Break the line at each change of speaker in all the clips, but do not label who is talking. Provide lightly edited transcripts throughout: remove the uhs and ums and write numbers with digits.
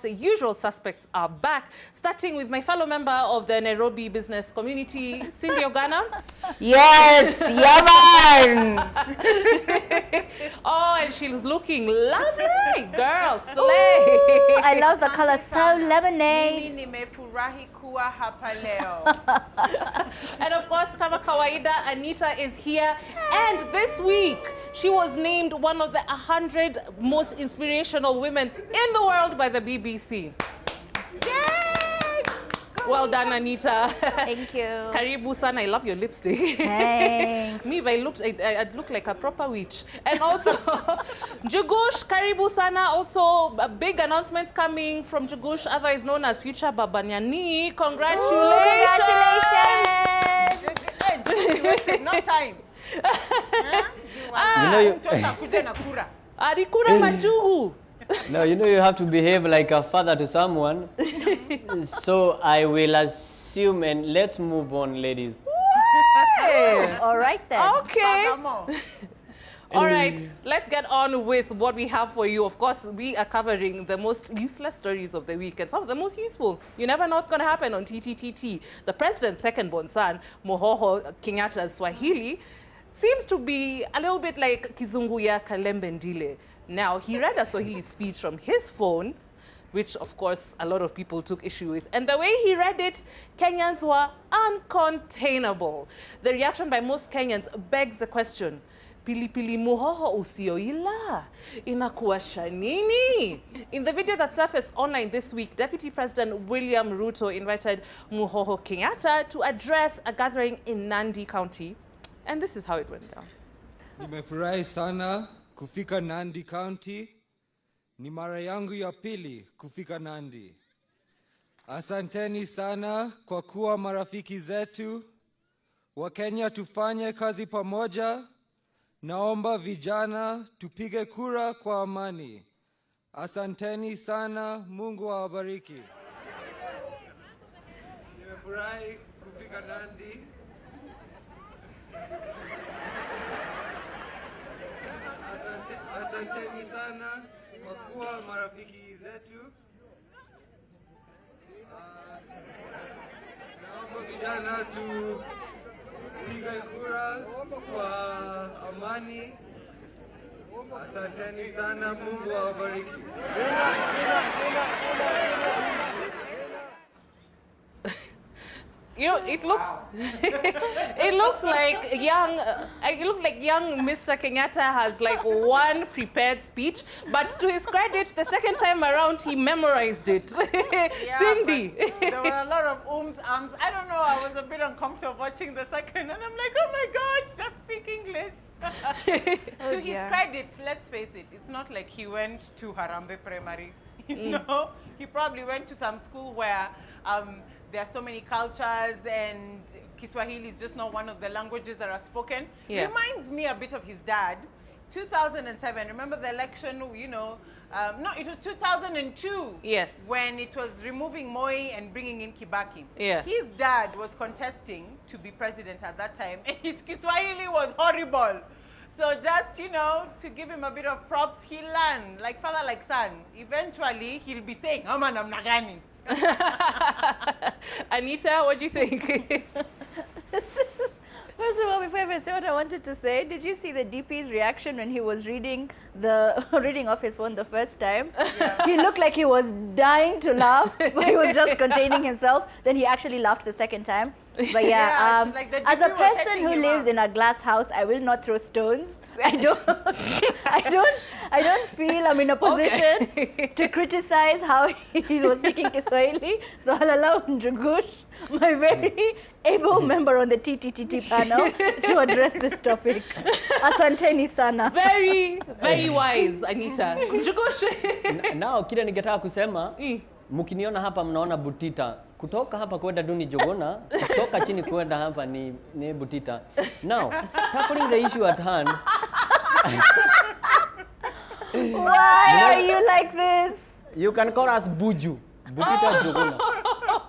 the usual suspects are back, starting with my fellow member of the Nairobi business community, Cindy Ogana.
Yes, yaman.
Oh, and she's looking lovely, girl, slay.
Ooh, I love the color, so lemonade.
And of course, kama kawaida, Anita is here. And this week, she was named one of the 100 most inspirational women in the world by the BBC.
Yay!
Well done, Anita.
Thank you.
Karibu sana. I love your lipstick.
Thanks.
Me, if I looked, I'd look like a proper witch. And also, Njugush, Karibu sana. Also, big announcements coming from Njugush, otherwise known as Future Babanyani. Congratulations!
Ooh, congratulations!
You wasted no time.
Adikura majuhu.
No, you know you have to behave like a father to someone. So I will assume, and let's move on, ladies.
All right then.
Okay. All right, let's get on with what we have for you. Of course, we are covering the most useless stories of the week and some of the most useful. You never know what's going to happen on TTTT. The president's second-born son, Mohoho Kenyatta's Swahili, seems to be a little bit like Kizungu ya Kalembe Ndile. Now, he read a Swahili speech from his phone, which, of course, a lot of people took issue with. And the way he read it, Kenyans were uncontainable. The reaction by most Kenyans begs the question, Pilipili muhoho usioila inakuwa nini? In the video that surfaced online this week, Deputy President William Ruto invited Muhoho Kenyatta to address a gathering in Nandi County. And this is how it went down.
Nimefurahi sana kufika Nandi County. Ni mara yangu ya pili kufika Nandi. Asanteni sana kwa kuwa marafiki zetu. Wakenya tufanye kazi pamoja. Naomba vijana tupige kura kwa amani. Asanteni sana, Mungu awabariki. Nimefurahi kufika Nandi. Asanteni sana kwa kuwa marafiki zetu. Naomba vijana tupige kura kwa amani. Asanteni sana, Mungu awabariki.
You know, it looks, it looks like young Mr. Kenyatta has like one prepared speech, but to his credit, the second time around he memorized it.
Yeah,
Cindy.
There were a lot of ums, ums. I don't know. I was a bit uncomfortable watching the second, and I'm like, oh my God, just speak English. To his credit, let's face it, it's not like he went to Harambe Primary. You know, he probably went to some school where there are so many cultures and Kiswahili is just not one of the languages that are spoken.
Yeah.
Reminds me a bit of his dad. 2007, remember the election, you know, no, it was 2002.
Yes.
When it was removing Moi and bringing in Kibaki.
Yeah.
His dad was contesting to be president at that time, and his Kiswahili was horrible. So just, you know, to give him a bit of props, he learned, like father, like son. Eventually, he'll be saying, Ama namnagani.
Anita, what do you think?
First of all, before I even say what I wanted to say, did you see the DP's reaction when he was reading off his phone the first time? Yeah. He looked like he was dying to laugh, but he was just containing himself. Then he actually laughed the second time. But yeah,
like
as a person who lives in a glass house, I will not throw stones. I don't feel I'm in a position to criticize how he was speaking Kiswahili. So I'll allow Njugush, my very able member on the TTTT panel, to address this topic. Asanteni sana.
Very, very wise, Anita. Njugush.
Now, kile ningetaka kusema, mkiniona hapa mnaona butita. Kutoka hapa kwenda duni jogona, kutoka chini kwenda hapa ni butita. Now, tackling the issue at hand.
Why are you like this?
You can call us Buju. Butita jogona.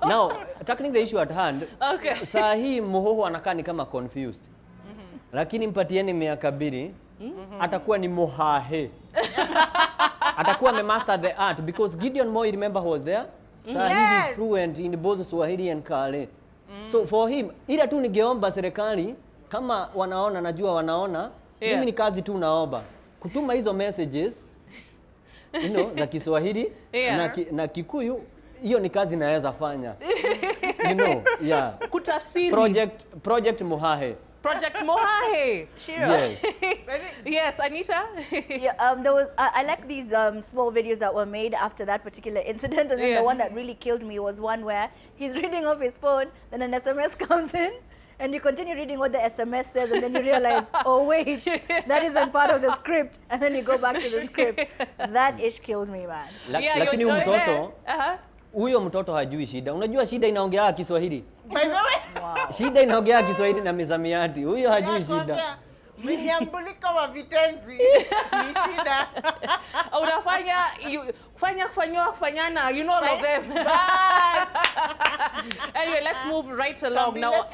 Now, tackling the issue at hand.
Okay.
Saa hii Mohoho anakaa ni kama confused. Lakini mpatieni miaka 2, atakuwa ni Mohahe. atakuwa amemaster the art because Gideon Moi, remember, was there. So he is fluent in both Swahili and Kale. So for him, ila tu ningeomba serikali kama wanaona, najua wanaona, mimi ni kazi tu naomba kutuma hizo messages, you know, za Kiswahili na Kikuyu, hiyo ni kazi naweza fanya. You know,
kutafsiri.
Project Mohahe.
Project Mohahe.
Yes.
Yes, Anita?
There was I like these small videos that were made after that particular incident, and then the one that really killed me was one where he's reading off his phone, then an SMS comes in, and you continue reading what the SMS says, and then you realize, oh wait, that isn't part of the script, and then you go back to the script. That ish killed me, man.
Lakini mtoto, huyo mtoto hajui shida. Unajua shida inaongea Kiswahili?
By the way,
shida inaongea Kiswahili na mizamiati. Huyo hajui shida.
Mnyambulika wa vitenzi ni shida.
Unafanya kufanyana, you know all of them. Anyway, let's move right along now.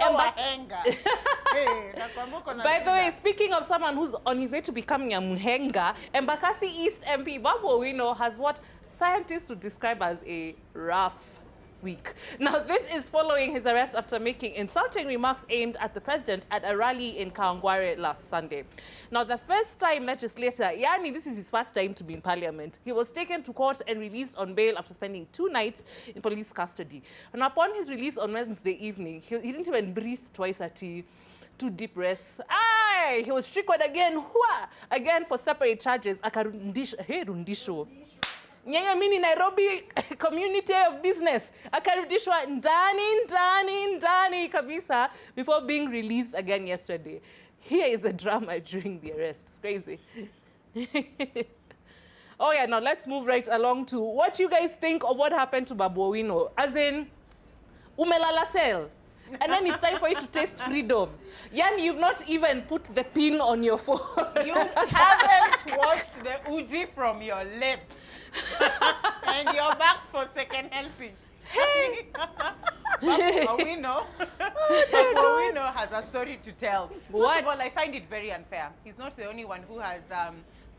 By the way, speaking of someone who's on his way to becoming a muhenga, Bekasi East MP Babu Owino has what scientists would describe as a rough week. Now, this is following his arrest after making insulting remarks aimed at the president at a rally in Kawangware last Sunday. Now, the first-time legislator, yani this is his first time to be in parliament, he was taken to court and released on bail after spending 2 nights in police custody. And upon his release on Wednesday evening, he didn't even breathe twice at 2 deep breaths. Aye, he was triggered again for separate charges. Akarudishwa. Mini Nairobi community of business. Akarudishwa ndani kabisa before being released again yesterday. Here is the drama during the arrest. It's crazy. Oh yeah, now let's move right along to what you guys think of what happened to Babu Owino. As in, umelala cell. And then it's time for you to taste freedom. Yani, you've not even put the pin on your phone.
You haven't washed the uji from your lips. And you're back for second helping. Hey! Owino has a story to tell.
What?
First of all, I find it very unfair. He's not the only one who has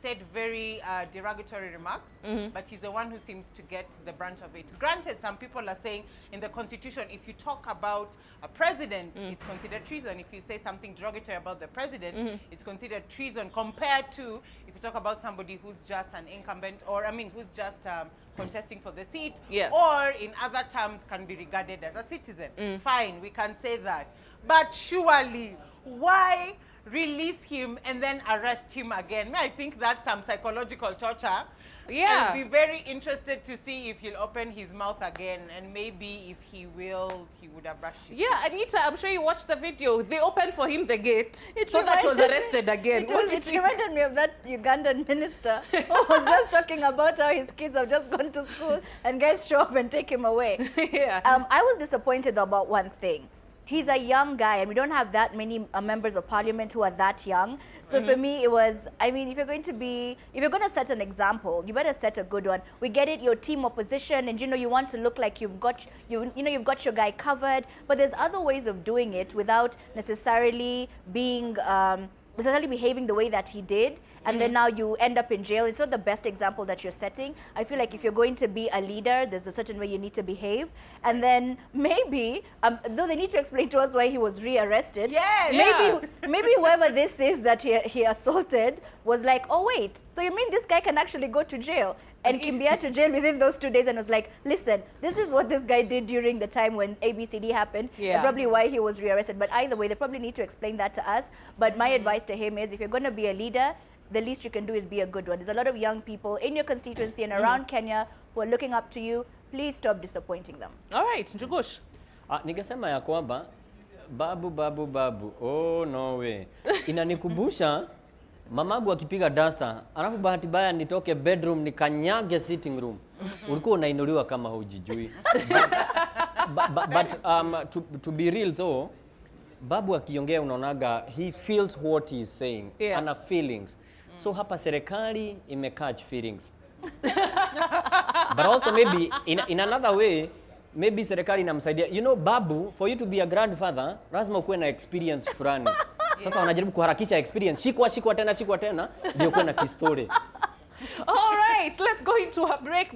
said very derogatory remarks, but he's the one who seems to get the brunt of it. Granted, some people are saying in the Constitution, if you talk about a president, it's considered treason. If you say something derogatory about the president, it's considered treason, compared to if you talk about somebody who's just an incumbent, or who's just contesting for the seat, or in other terms can be regarded as a citizen. Fine, we can say that. But surely, why release him and then arrest him again? I think that's some psychological torture. I'll be very interested to see if he'll open his mouth again, and maybe if he will, he would have brushed his teeth.
Anita, I'm sure you watched the video. They opened for him the gate so that he was arrested again.
It reminded me of that Ugandan minister who was just talking about how his kids have just gone to school and guys show up and take him away. I was disappointed about one thing. He's a young guy, and we don't have that many members of parliament who are that young. So for me, it was, if you're going to set an example, you better set a good one. We get it, your team opposition, and you want to look like you've got your guy covered. But there's other ways of doing it without necessarily being behaving the way that he did, and then now you end up in jail. It's not the best example that you're setting. I feel like if you're going to be a leader, there's a certain way you need to behave. And then maybe, though they need to explain to us why he was rearrested, maybe whoever this is that he assaulted was like, oh wait, so you mean this guy can actually go to jail? And Kimbia to jail within those 2 days, and was like, listen, this is what this guy did during the time when ABCD happened, and probably why he was rearrested. But either way, they probably need to explain that to us. But my advice to him is, if you're going to be a leader, the least you can do is be a good one. There's a lot of young people in your constituency and around Kenya who are looking up to you. Please stop disappointing them.
All right, Njugush.
Ningesema ya kwamba babu, oh no way. Inanikumbusha mamagu akipiga duster, alafu bahati mbaya nitoke bedroom nikanyage sitting room. Ulikuwa unainuliwa kama hujijui. But to be real though, Babu akiongea unaonaga he feels what he is saying. Ana feelings. So hapa serikali catch feelings. But also maybe in another way, maybe serikali inamsaidia. You know, Babu, for you to be a grandfather, lazima ukuwe na experience fulani. Sasa wanajaribu kuharakisha experience. Shikwa tena ndio kuwe na kistory.
All right. right, let's go into a break.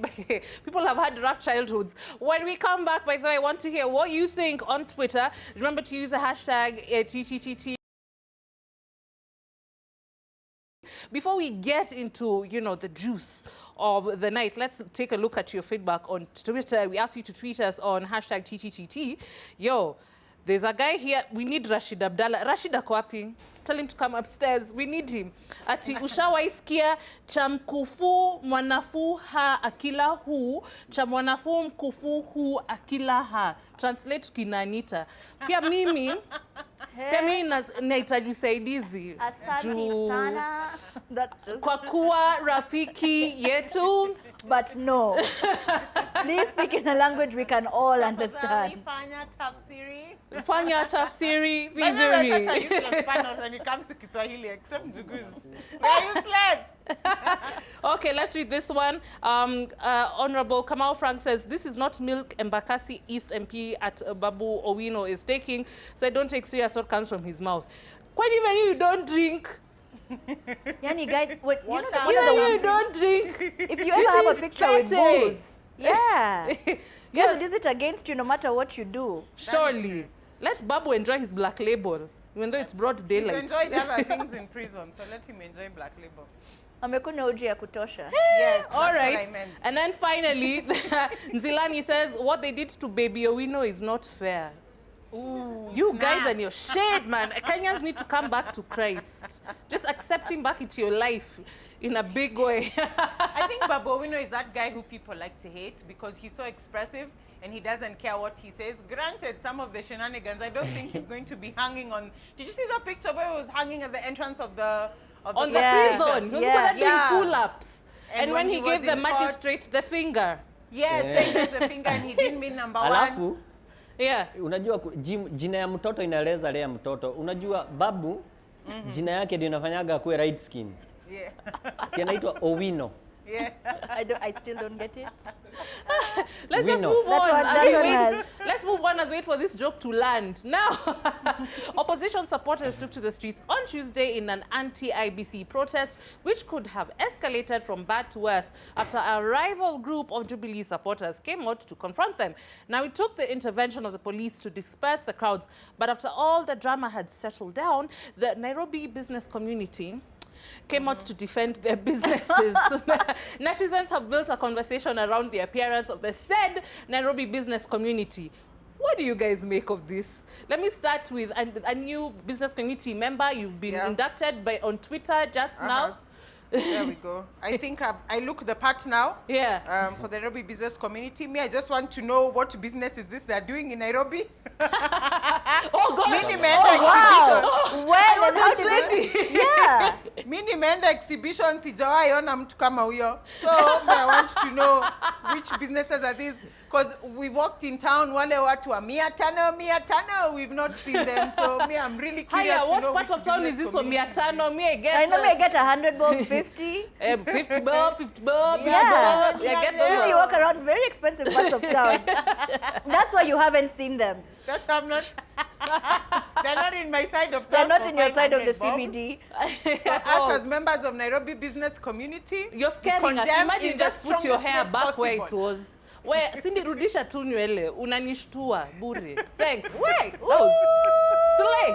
People have had rough childhoods. When we come back, by the way, I want to hear what you think on Twitter. Remember to use the hashtag TTTT. Before we get into, you know, the juice of the night, let's take a look at your feedback on Twitter. We asked you to tweet us on hashtag TTTT. Yo, there's a guy here. We need Rashid Abdallah. Rashid ako wapi? Tell him to come upstairs. We need him. Ati ushawaisikia cha mkufu mwanafu ha akila hu, cha mwanafu mkufu hu akila ha. Translate kina Anita. Pia mimi nahitaji usaidizi.
Asante sana. That's just...
Kwa kuwa rafiki yetu.
But no. Please speak in a language we can all understand.
Fanya tafsiri.
Fanya tafsiri
By the way,
vizuri.
such a useless panel when it comes to Kiswahili, except Njugush. We're useless.
Okay, let's read this one. Honorable Kamal Frank says, this is not milk Bekasi East MP at Babu Owino is taking, so I don't take serious what comes from his mouth. Quite even you don't drink.
Yani guys, what you
Water.
know,
Even you don't drink.
if you ever have a
is
picture with
petty.
booze, yeah, guys, use it against you no matter what you do.
Surely. Let Babu enjoy his black label, even though it's broad
He's
daylight.
enjoyed other things in prison, so let him enjoy Black Label.
Amekunywa uji ya kutosha.
Yes, that's
All
what
right.
I meant.
And then finally, Nzilani says, what they did to baby Owino is not fair.
Ooh,
You
snap.
guys and your shade, man. Kenyans need to come back to Christ. Just accept him back into your life in a big way.
I think Babu Owino is that guy who people like to hate because he's so expressive and he doesn't care what he says. Granted, some of the shenanigans, I don't think he's going to be hanging on. Did you see the picture where he was hanging at the entrance of the
On the
Yeah.
prison. He was
Yeah.
doing pull-ups. And when he
was
gave the
in court-
magistrate the finger.
Yes,
Yeah.
he raised the finger and he didn't mean number one.
Alafu
Yeah.
unajua jina ya mtoto inaeleza lea mtoto. Unajua Babu jina yake ndio inafanyaga kuwe light skin.
Yeah.
Si anaitwa Owino.
Yeah.
I still don't get it.
Let's
We
just
know.
move
That
on
one-
as
that
we
one
wait.
has-
Let's move on as we wait for this joke to land. Now, opposition supporters took to the streets on Tuesday in an anti-IBC protest, which could have escalated from bad to worse after a rival group of Jubilee supporters came out to confront them. Now, it took the intervention of the police to disperse the crowds, but after all the drama had settled down, the Nairobi business community came out to defend their businesses. Netizens have built a conversation around the appearance of the said Nairobi business community. What do you guys make of this? Let me start with a new business community member. You've been
Yeah.
inducted on Twitter just now.
There we go. I think I look the part now.
Yeah.
For the Nairobi business community. Me, I just want to know what business is this they're doing in Nairobi.
Oh, gosh.
Mimi nimeenda exhibition.
Wow. When and how did
ready.
Yeah.
Mi nimeenda exhibition, sijawahi ona mtu kama huyo. So I want to know which businesses are these. Because we walked in town, wale watu wa 500, we've not seen them. So me, I'm really curious
Hiya,
to
what
know
part
which
of town is
business
this from
community.
Miatano? Me, I get
I normally get 100 bulbs, 50.
50 bob, 50 bob, 50
Yeah.
bob. Yeah, get
Yeah.
You
those.
walk around very expensive parts of town. That's why you haven't seen them.
That's I'm not. They're not in my side of
They're
town.
not
for
in your side of the
500 bob.
CBD.
So
At all.
us as members of Nairobi business community,
You're scaring us.
condemn
Imagine
in the
just put your
strongest
hair
way
back where it
possible.
was. Where Cindy rudisha tu nywele unanishtua bure. Thanks. Wait, that was slay.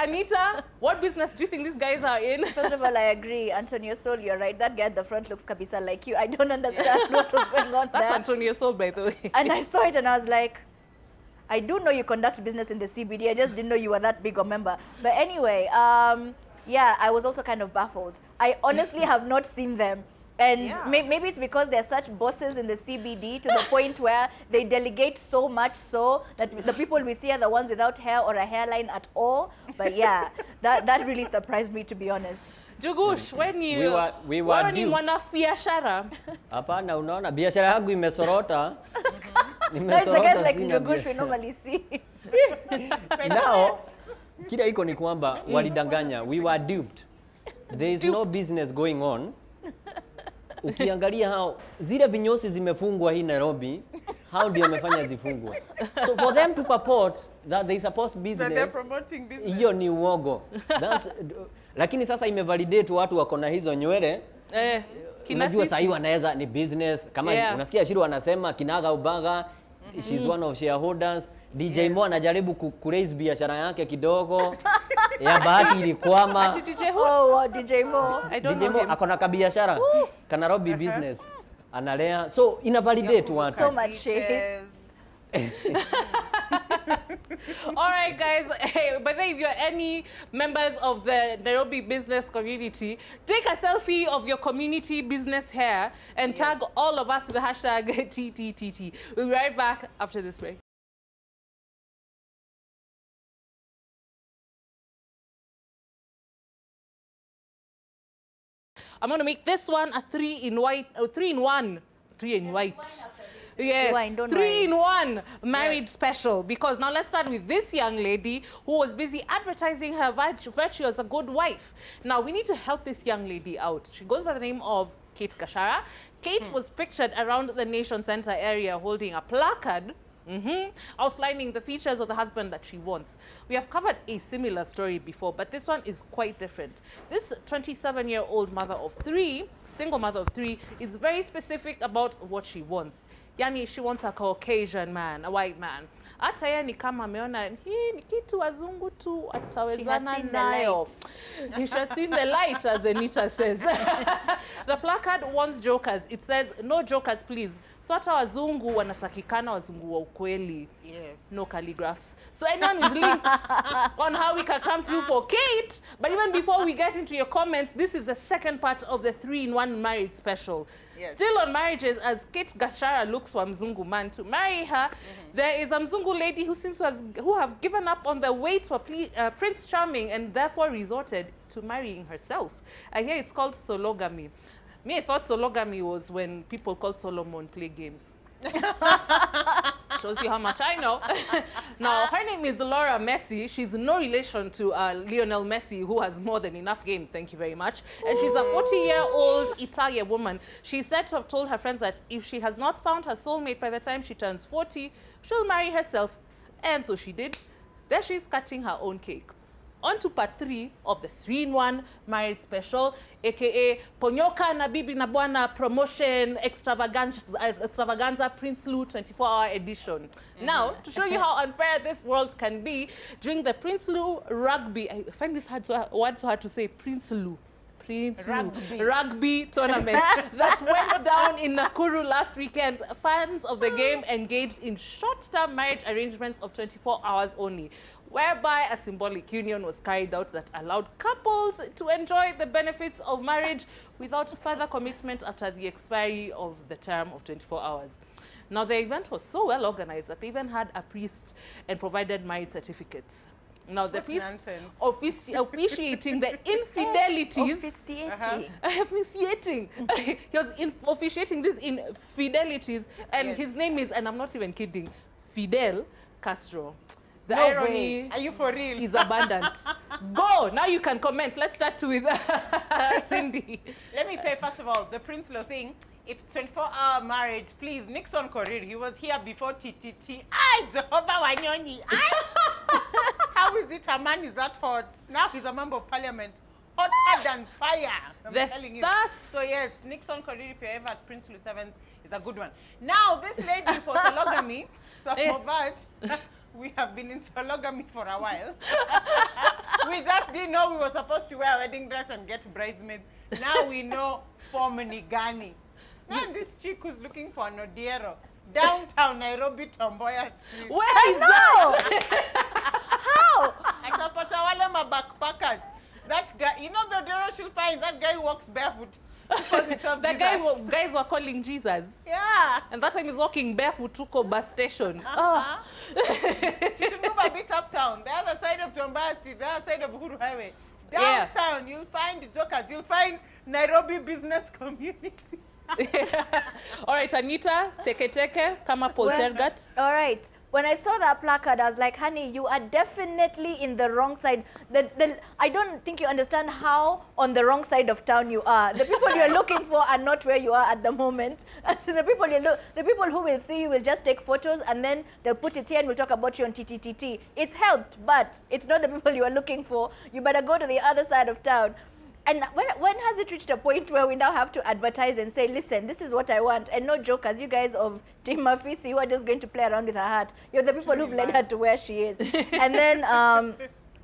Anita, what business do you think these guys are in?
First of all, I agree. Antonio Sol, you're right. That guy at the front looks kabisa like you. I don't understand what was going on
That's
there.
Antonio Sol, by the way.
And I saw it and I was like, I do know you conduct business in the CBD. I just didn't know you were that big a member. But anyway, yeah, I was also kind of baffled. I honestly have not seen them. And
Yeah.
maybe it's because they're such bosses in the CBD to the point where they delegate so much so that the people we see are the ones without hair or a hairline at all. But yeah, that really surprised me, to be honest.
Njugush, when you
We were
wewe ni
due.
mwanabiashara.
Hapana, unaona biashara yangu imesorota.
That's the
Nimesorota
guys like
sina
Njugush we
biashara.
normally see.
Now, kila iko ni kwamba walidanganya. We were duped. There is no business going on. Ukiangalia hao zile vinyosi zimefungwa hii Nairobi, how ndio wamefanya zifungwe. So for them to purport that there is a post
That they're
business,
promoting business.
hiyo ni uogo. That's lakini sasa imevalidate watu wako na hizo nywele. unajua sasa hivi wanaweza ni business kama unasikia Ciru anasema kinaga ubaga, she's one of shareholders. DJ Mo anajaribu ku-raise biashara yake kidogo. Ya bahati ilikwama.
DJ Mo?
DJ Mo.
I don't know him.
Akona kabiashara ka Nairobi business analea, so ina validate watu.
So much shade.
All right, guys. Hey, but then if you're any members of the Nairobi business community, take a selfie of your community business hair and tag all of us with the hashtag TTTT. We'll be right back after this break. I'm going to make this one a 3-in-1. Yes, 3-in-1 married special. Because now let's start with this young lady who was busy advertising her virtue as a good wife. Now we need to help this young lady out. She goes by the name of Kate Gashara. Kate was pictured around the Nation Center area holding a placard outlining the features of the husband that she wants. We have covered a similar story before, but this one is quite different. This 27-year-old mother of 3, single mother of 3, is very specific about what she wants. Yani, she wants a Caucasian man, a white man. Hata yeye ni kama ameona hii ni kitu wazungu tu atawezana nayo. He has seen the light, as Anita says. The placard wants jokers. It says, no jokers, please. So hata wazungu wanatakikana wazungu wa ukweli.
Yes.
No calligraphs. So anyone with links on how we can come through for Kate. But even before we get into your comments, this is the second part of the 3-in-1 marriage special.
Yes.
Still on marriages, as Kate Gashara looks for a Mzungu man to marry her, there is a Mzungu lady who seems to have given up on the wait for Prince Charming and therefore resorted to marrying herself. I hear it's called sologamy. Me, I thought sologamy was when people called Solomon play games. Shows you how much I know. Now, her name is Laura Messi. She's no relation to Lionel Messi, who has more than enough game, thank you very much. And she's a 40-year-old Italian woman. She's said to have told her friends that if she has not found her soulmate by the time she turns 40, she'll marry herself. And so she did. There she's cutting her own cake. On to part 3 of the 3-in-1 marriage special, aka Ponyoka na Bibi na Bwana promotion extravaganza Prince Lu 24-hour edition. Now, to show you how unfair this world can be, during the Prince Lu rugby, I find this word so hard to say, Prince Lu rugby tournament that went down in Nakuru last weekend, fans of the game engaged in short-term marriage arrangements of 24 hours only, whereby a symbolic union was carried out that allowed couples to enjoy the benefits of marriage without further commitment after the expiry of the term of 24 hours. Now, the event was so well organized that they even had a priest and provided marriage certificates. Now, the priest officiating the infidelities. Officiating. He was officiating these infidelities, and his name is, and I'm not even kidding, Fidel Castro. The irony
Are you for real?
is abundant. Go! Now you can comment. Let's start with Cindy.
Let me say, first of all, the Prince Lo thing, if 24-hour marriage, please, Nixon Korir, he was here before TTT. Ay, Jehovah Wanyoni. How is it a man is that hot? Now he's a member of parliament. Hotter than fire. I'm telling you. So yes, Nixon Korir, if you're ever at Prince Lu 7th, is a good one. Now, this lady for sologamy, some of us, we have been in sologamy for a while. We just didn't know we were supposed to wear a wedding dress and get bridesmaids. Now we know for Munigani. And this chick who's looking for an Odiero, downtown Nairobi, Tomboya Street.
Where is that?
How?
Akapata wale backpackers. That guy, you know the Odiero she'll find, that guy walks barefoot.
The guys were calling Jesus.
Yeah.
And that time he's walking barefoot to Tuko bus station.
She should move a bit uptown. The other side of Tomboya Street, the other side of Uhuru Highway. Downtown, you'll find the jokers. You'll find Nairobi business community.
All right, Anita, teke, kama poltergat.
All right. When I saw that placard, I was like, honey, you are definitely in the wrong side. I don't think you understand how on the wrong side of town you are. The people you're looking for are not where you are at the moment. The people who will see you will just take photos and then they'll put it here and we'll talk about you on TTTT. It's helped, but it's not the people you are looking for. You better go to the other side of town. And when has it reached a point where we now have to advertise and say, listen, this is what I want, and no jokers, you guys of Team Mafisi who are just going to play around with her heart. You're the people who've led her to where she is. And then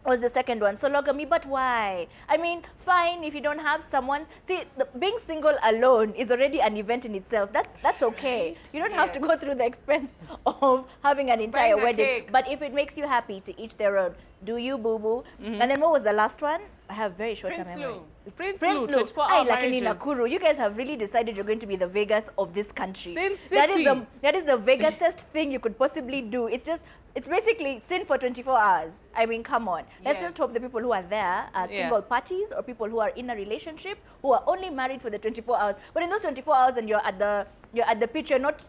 was the second one, Sologamy, but why? I mean, fine if you don't have someone. See, being single alone is already an event in itself. That's okay. You don't have to go through the expense of having an entire wedding.
Cake.
But if it makes you happy, to each their own. Do you, boo-boo? And then what was the last one? I have very short-term memory.
Prince Lou, 24
Hey,
hour
like in
marriages.
Nakuru, you guys have really decided you're going to be the Vegas of this country.
Sin City.
That is the Vegasest thing you could possibly do. It's basically sin for 24 hours. I mean, come on. Let's just hope the people who are there are single parties or people who are in a relationship who are only married for the 24 hours. But in those 24 hours and you're at the pitch, you're not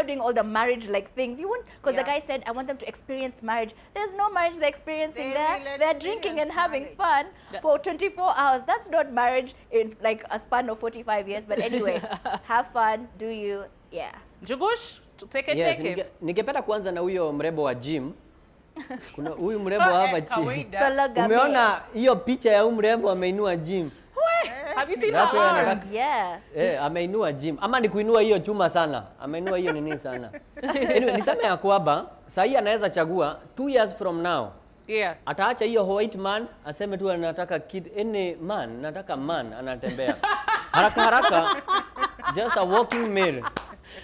doing all the marriage like things. You won't, because the guy said, I want them to experience marriage. There's no marriage they're experiencing there. They're drinking and having fun for 24 hours. That's not marriage in like a span of 45 years. But anyway, have fun, do you,
Njugush, take it,
Yes,
take it.
ningependa kuanza na huyo mrembo wa gym. Kuna huyu mrembo hapa chini.
Sologamy.
Umeona hiyo picha ya huyu mrembo ameinua gym?
Have you seen
That's
her
why
arms?
Ameinua gym. Ama ni kuinua hiyo chuma sana. Ameinua hiyo nini sana. Anyway, niseme ya kwamba sasa anaweza chagua 2 years from now. Ataacha hiyo white man, aseme tu anataka kid, any man, nataka man anatembea. Haraka just a walking male.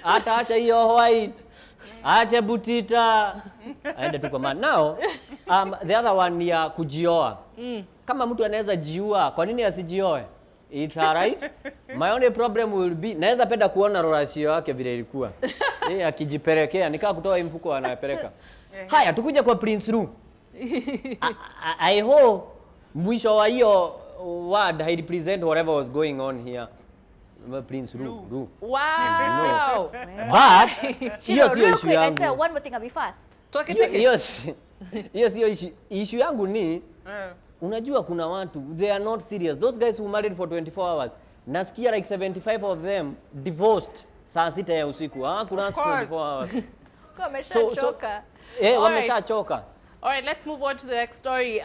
Ataacha hiyo white, aache butita, aende tu kwa man. Now, the other one ya kujioa. Kama mtu anaweza jiua, kwa nini asijioe? It's alright. My only problem will be, naweza penda kuona rorashio yake vile ilikuwa. Akijipelekea, nikaa kutoa hii mfuko anapeleka. Haya, tukuje kwa Prince Lou. I hope mwisho wa hiyo word I represent whatever was going on here. Prince Lou.
Wow.
But hiyo sio
real
issue
quick, I
yangu.
say one more thing, I'll be fast.
Take it.
Hiyo sio issue yangu ni unajua kuna watu they are not serious. Those guys who married for 24 hours. Nasikia like 75 of them divorced saa 6 ya usiku. Kuna 24 hours. Wameshachoka.
All right, let's move on to the next story.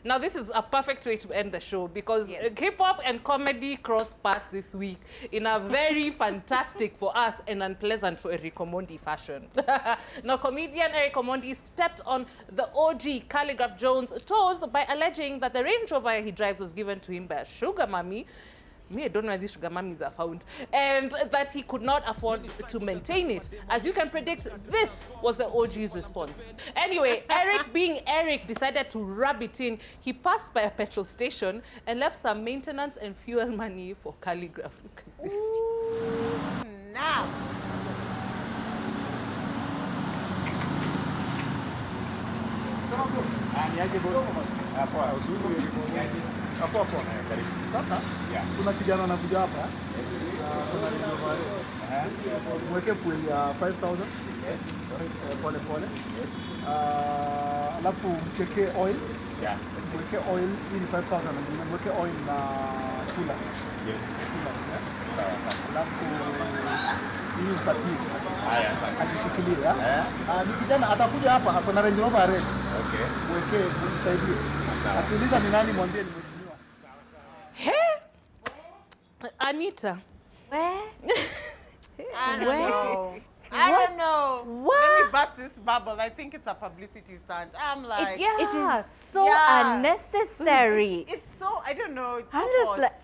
Now, this is a perfect way to end the show because Kpop and comedy crossed paths this week in a very fantastic for us and unpleasant for Eric Omondi fashion. Now, comedian Eric Omondi stepped on the OG Calligraph Jones' toes by alleging that the Range Rover he drives was given to him by a sugar mommy. I don't know where these sugar mummies are found. And that he could not afford to maintain it. As you can predict, this was the OG's response. Anyway, Eric, being Eric, decided to rub it in. He passed by a petrol station and left some maintenance and fuel money for Calligraph. Look at this.
Now.
Hapo. Sasa kuna kijana anakuja hapa. Mweke fuel ya 5,000. Pole. Alafu mcheke oil. Mweke oil ili 5,000 na mweke oil na kula. Sawa. Alafu hii upatie. Haya sana. Akishikilia. Ni kijana atakuja hapa, kuna Range Rover red. Okay. Mweke msaidie. Akiuliza ni nani mwambie ni mheshimiwa.
Hey, Anita.
Where?
I don't know.
What?
Let me bust this bubble. I think it's a publicity stunt. I'm like,
It is so unnecessary.
It's so, I don't know. It's
I'm
so
just
forced.
like,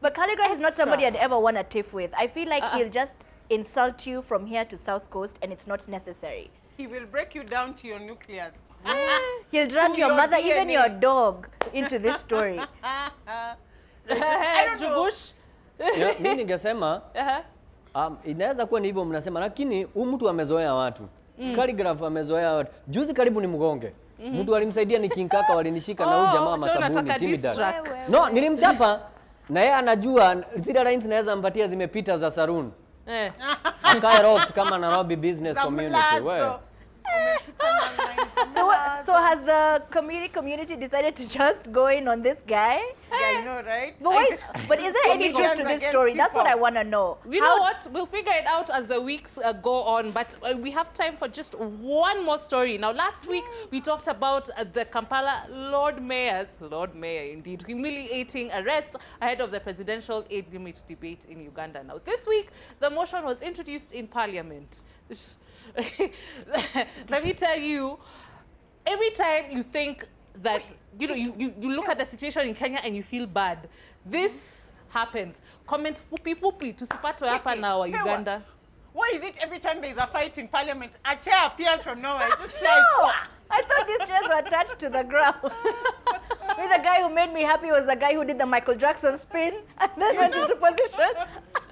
but Calligraph is not somebody I'd ever want to tiff with. I feel like he'll just insult you from here to South Coast and it's not necessary.
He will break you down to your nucleus.
He'll drag your
your
mother, even
DNA.
your dog, into this story.
I don't know.
Mimi ningesema inaweza kuwa ni hivyo mnasema, lakini huyu mtu amezoea watu. Calligraph amezoea watu. Juzi karibu ni mgonge. Mtu alimsaidia ni kinkaka walinishika na huyu jamaa masabuni timida. No, nilimchapa na yeye anajua zile lines naweza mpatia zimepita za saloon. Akae rocked kama Nairobi business community. Wewe.
So has the community decided to just go in on this guy?
Yeah, I know, right?
But is there any truth to this story? That's what I want to know.
You know what? We'll figure it out as the weeks go on, but we have time for just one more story. Now, last week, we talked about the Kampala Lord Mayor indeed, humiliating arrest ahead of the presidential age limit debate in Uganda. Now, this week, the motion was introduced in Parliament. Let me tell you, every time you think that, you look at the situation in Kenya and you feel bad, this happens. Comment fupi tusipatwe hapa na wa Uganda.
Why is it every time there's a fight in Parliament, a chair appears from nowhere, it just flies?
No, I thought these chairs were attached to the ground. Me, the guy who made me happy was the guy who did the Michael Jackson spin and then went into position.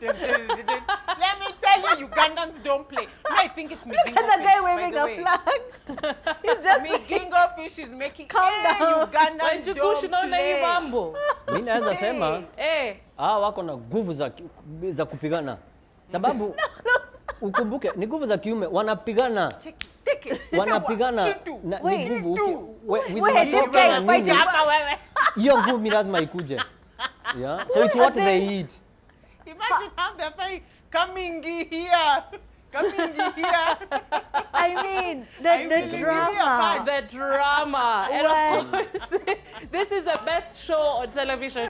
Let me tell you, Ugandans don't play. I think it's Migingo
And the
fish,
guy
by
waving
the
a
way.
flag. He's just
Migingo fish is making
Calm down.
Ugandans
Njugush,
don't
unaona hii
play.
mambo.
Mimi naweza sema
Hawa
wako na nguvu za kupigana. Sababu ukumbuke ni nguvu za kiume wanapigana. Wanapigana na ni nguvu with
this guy is fighting.
hiyo nguvu lazima ikuje. Yeah. So it's what they eat.
Imagine how they're fighting. Coming here.
I mean, the drama.
The drama. And of course, this is the best show on television.